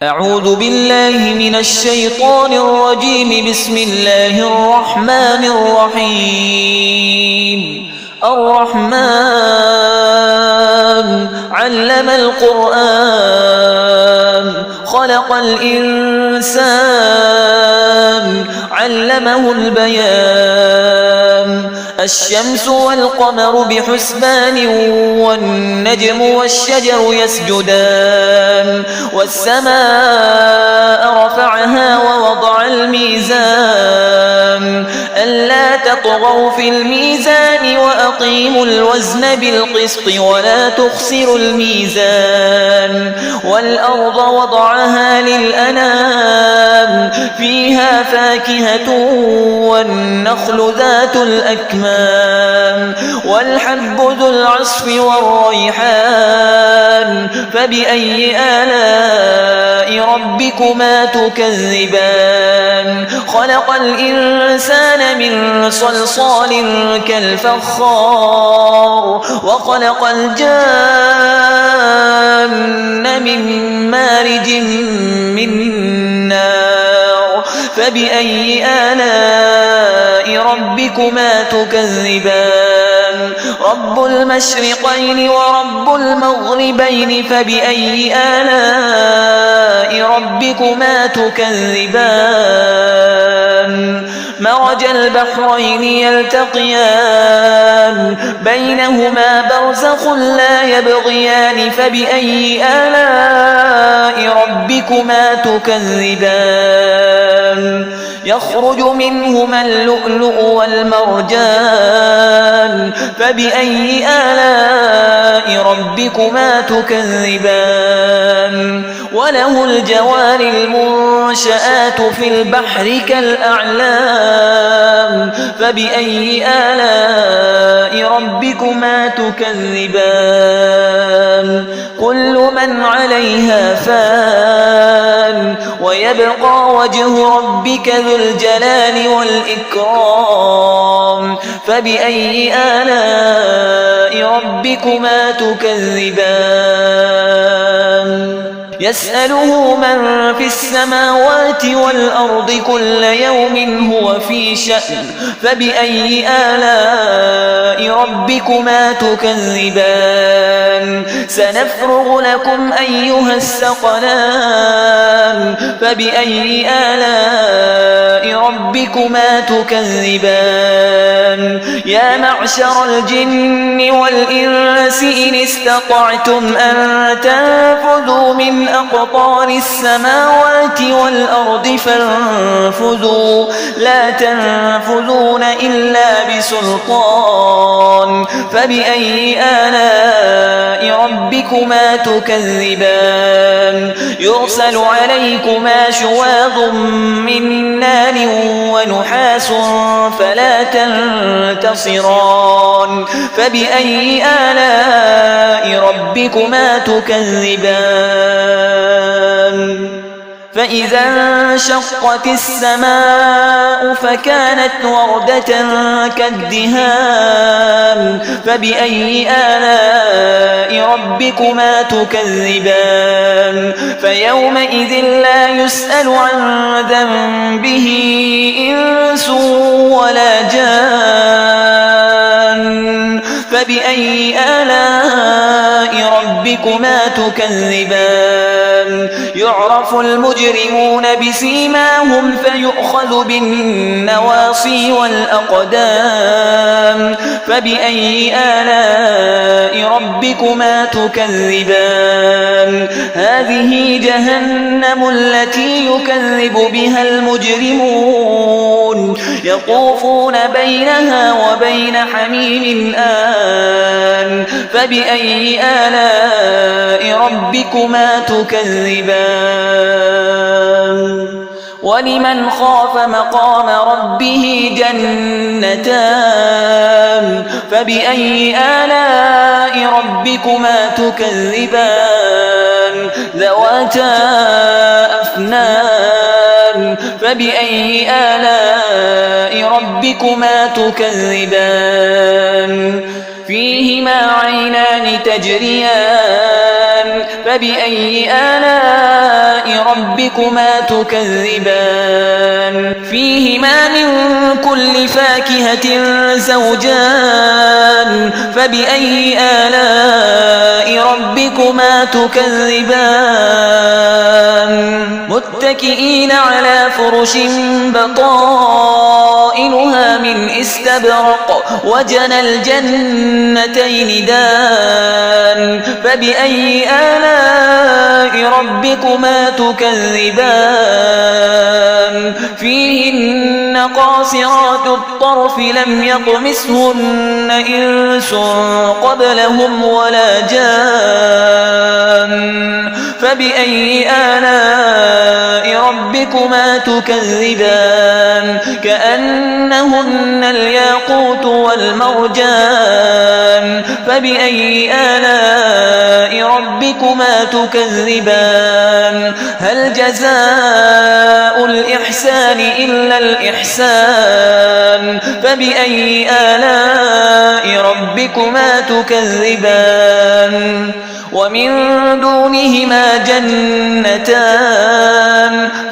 أعوذ بالله من الشيطان الرجيم. بسم الله الرحمن الرحيم. الرحمن علم القرآن خلق الإنسان علمه البيان. الشمس والقمر بحسبان والنجم والشجر يسجدان. والسماء رفعها ووضع الميزان ألا تطغوا في الميزان وأقيموا الوزن بالقسط ولا تخسروا الميزان. والأرض وضعها للأنام فيها فاكهة والنخل ذات الأكمام والحب ذو العصف والريحان. فبأي آلاء ربكما تكذبان؟ خلق الإنسان من صلصال كالفخار وخلق الجان من مارج من نار. فبأي آلاء ربكما تكذبان؟ رب المشرقين ورب المغربين. فبأي آلاء ربكما تكذبان؟ مرج البحرين يلتقيان بينهما برزخ لا يبغيان. فبأي آلاء ربكما تكذبان؟ يخرج منهما اللؤلؤ والمرجان. فبأي آلاء ربكما تكذبان؟ وله الجوار المنشآت في البحر كالأعلام. فبأي آلاء ربكما تكذبان؟ كل من عليها فان ويبقى وجه ربك ذو الجلال والإكرام. فبأي آلاء ربكما تكذبان؟ يسأله من في السماوات والأرض كل يوم هو في شأن. فبأي آلاء ربكما تكذبان؟ سنفرغ لكم أيها الثقلان. فبأي آلاء ربكما تكذبان؟ يا معشر الجن والإنس إن استطعتم أن تنفذوا من أقطار السماوات والأرض فانفذوا لا تنفذون إلا بسلطان. فبأي آلاء ربكما تكذبان؟ يرسل عليكما شواظ من نار ونحاس فلا تنتصران. فبأي آلاء ربكما تكذبان؟ فإذا انشقت السماء فكانت وردة كالدهان. فبأي آلاء ربكما تكذبان؟ فيومئذ لا يسأل عن ذنبه إنس ولا جان. فبأي آلاء ربكما تكذبان؟ يعرف المجرمون بسيماهم فيؤخذ بالنواصي والأقدام. فبأي آلاء ربكما تكذبان؟ هذه جهنم التي يكذب بها المجرمون يطوفون بينها وبين حميم آن. فبأي آلاء ربكما تكذبان؟ ولمن خاف مقام ربه جنتان. فبأي آلاء ربكما تكذبان؟ ذواتا أفنان. فبأي آلاء ربكما تكذبان؟ فيهما عينان تجريان. فبأي آلاء ربكما تكذبان فيهما من كل فاكهة زوجان فبأي آلاء ربكما تكذبان متكئين على فرش بطائنها من استبرق وجنى الجنتين دان فبأي آلاء ربكما تكذبان فيهن قاصرات الطرف لم يطمثهن إنس قبلهم ولا جان فبأي آلاء ربكما تكذبان كأنهن الياقوت والمرجان فبأي آلاء ربكما تكذبان هل جزاء الإحسان إلا الإحسان فبأي آلاء ربكما تكذبان ومن دونهما جنتان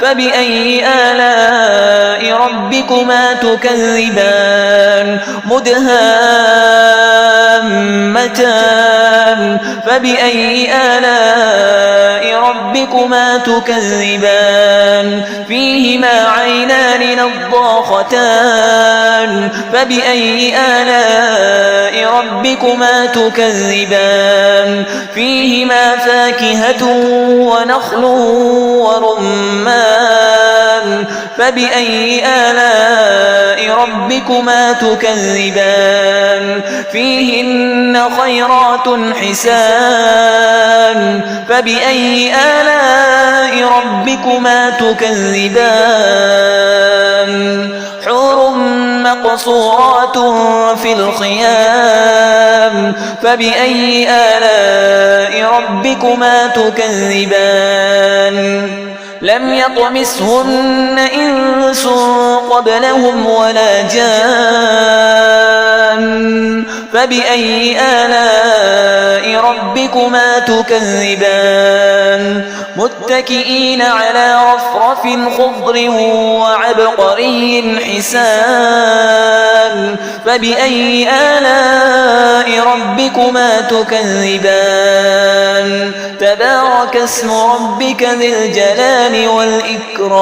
فبأي آلاء ربكما تكذبان مدهامتان فبأي آلاء ربكما تكذبان فيهما عينان نضاختان فبأي آلاء ربكما تكذبان فيهما فاكهة ونخل ورمان فبأي آلاء ربكما تكذبان فيهن خيرات حسان فبأي آلاء ربكما تكذبان حور مقصورات في الخيام فبأي آلاء ربكما تكذبان لم يطمثهن إنس قبلهم ولا جان فبأي آلاء ربكما تكذبان متكئين على رفرف خضر وعبقري حسان فبأي آلاء ربكما تكذبان تبارك اسم ربك ذي الجلال والإكرام